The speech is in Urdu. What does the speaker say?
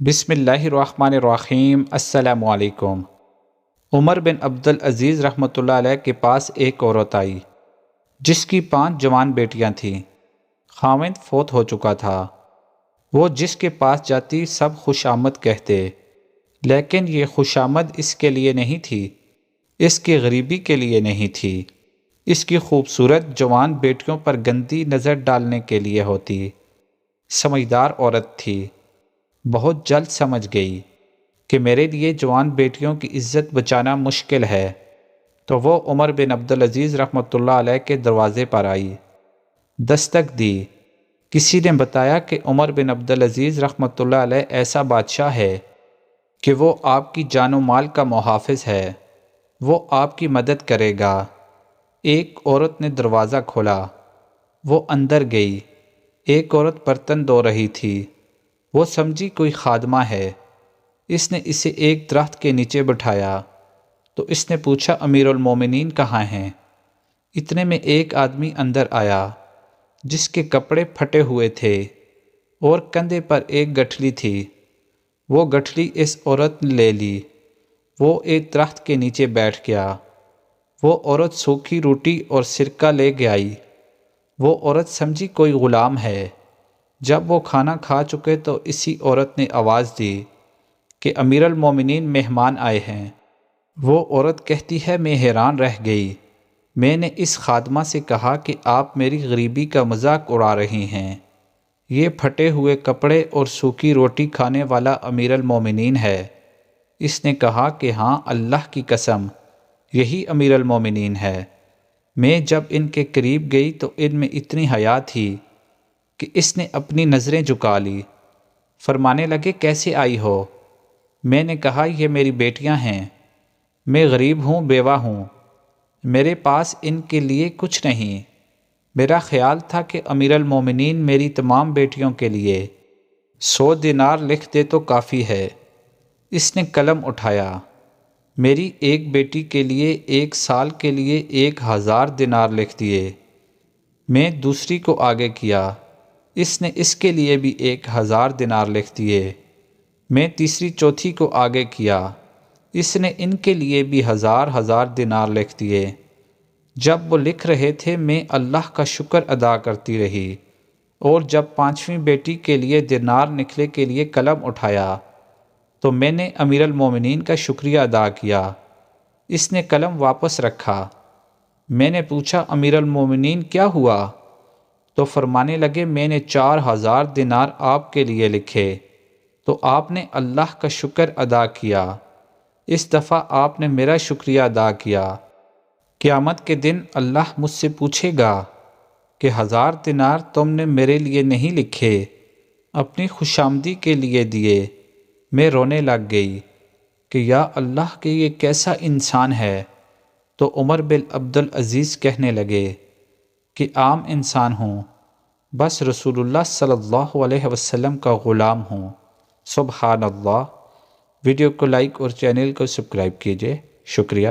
بسم اللہ الرحمن الرحیم۔ السلام علیکم۔ عمر بن عبدالعزیز رحمۃ اللہ علیہ کے پاس ایک عورت آئی جس کی 5 جوان بیٹیاں تھیں۔ خاوند فوت ہو چکا تھا۔ وہ جس کے پاس جاتی سب خوش آمد کہتے، لیکن یہ خوش آمد اس کے لیے نہیں تھی، اس کی غریبی کے لیے نہیں تھی، اس کی خوبصورت جوان بیٹیوں پر گندی نظر ڈالنے کے لیے ہوتی۔ سمجھدار عورت تھی، بہت جلد سمجھ گئی کہ میرے لیے جوان بیٹیوں کی عزت بچانا مشکل ہے، تو وہ عمر بن عبدالعزیز رحمۃ اللہ علیہ کے دروازے پر آئی، دستک دی۔ کسی نے بتایا کہ عمر بن عبدالعزیز رحمۃ اللہ علیہ ایسا بادشاہ ہے کہ وہ آپ کی جان و مال کا محافظ ہے، وہ آپ کی مدد کرے گا۔ ایک عورت نے دروازہ کھولا، وہ اندر گئی۔ ایک عورت برتن دھو رہی تھی، وہ سمجھی کوئی خادمہ ہے۔ اس نے اسے ایک درخت کے نیچے بٹھایا تو اس نے پوچھا امیر المومنین کہاں ہیں؟ اتنے میں ایک آدمی اندر آیا جس کے کپڑے پھٹے ہوئے تھے اور کندھے پر ایک گٹھلی تھی۔ وہ گٹھلی اس عورت نے لے لی، وہ ایک درخت کے نیچے بیٹھ گیا۔ وہ عورت سوکھی روٹی اور سرکہ لے گئی۔ وہ عورت سمجھی کوئی غلام ہے۔ جب وہ کھانا کھا چکے تو اسی عورت نے آواز دی کہ امیر المومنین مہمان آئے ہیں۔ وہ عورت کہتی ہے میں حیران رہ گئی۔ میں نے اس خادمہ سے کہا کہ آپ میری غریبی کا مذاق اڑا رہی ہیں، یہ پھٹے ہوئے کپڑے اور سوکھی روٹی کھانے والا امیر المومنین ہے۔ اس نے کہا کہ ہاں، اللہ کی قسم یہی امیر المومنین ہے۔ میں جب ان کے قریب گئی تو ان میں اتنی حیا تھی کہ اس نے اپنی نظریں جھکا لی۔ فرمانے لگے کیسے آئی ہو؟ میں نے کہا یہ میری بیٹیاں ہیں، میں غریب ہوں، بیوہ ہوں، میرے پاس ان کے لیے کچھ نہیں۔ میرا خیال تھا کہ امیر المومنین میری تمام بیٹیوں کے لیے 100 دینار لکھ دے تو کافی ہے۔ اس نے قلم اٹھایا، میری ایک بیٹی کے لیے 1 سال کے لیے 1000 دینار لکھ دیے۔ میں دوسری کو آگے کیا، اس نے اس کے لیے بھی 1000 دینار لکھ دیے۔ میں تیسری چوتھی کو آگے کیا، اس نے ان کے لیے بھی 1000 دینار لکھ دیے۔ جب وہ لکھ رہے تھے میں اللہ کا شکر ادا کرتی رہی، اور جب 5ویں بیٹی کے لیے دینار نکلے کے لیے قلم اٹھایا تو میں نے امیر المومنین کا شکریہ ادا کیا۔ اس نے قلم واپس رکھا۔ میں نے پوچھا امیر المومنین کیا ہوا؟ تو فرمانے لگے میں نے 4000 دینار آپ کے لیے لکھے تو آپ نے اللہ کا شکر ادا کیا، اس دفعہ آپ نے میرا شکریہ ادا کیا۔ قیامت کے دن اللہ مجھ سے پوچھے گا کہ 1000 دینار تم نے میرے لیے نہیں لکھے، اپنی خوشامدی کے لیے دیے۔ میں رونے لگ گئی کہ یا اللہ کہ یہ کیسا انسان ہے۔ تو عمر بن عبدالعزیز کہنے لگے کہ عام انسان ہوں، بس رسول اللہ صلی اللہ علیہ وسلم کا غلام ہوں۔ سبحان اللہ۔ ویڈیو کو لائک اور چینل کو سبسکرائب کیجیے۔ شکریہ۔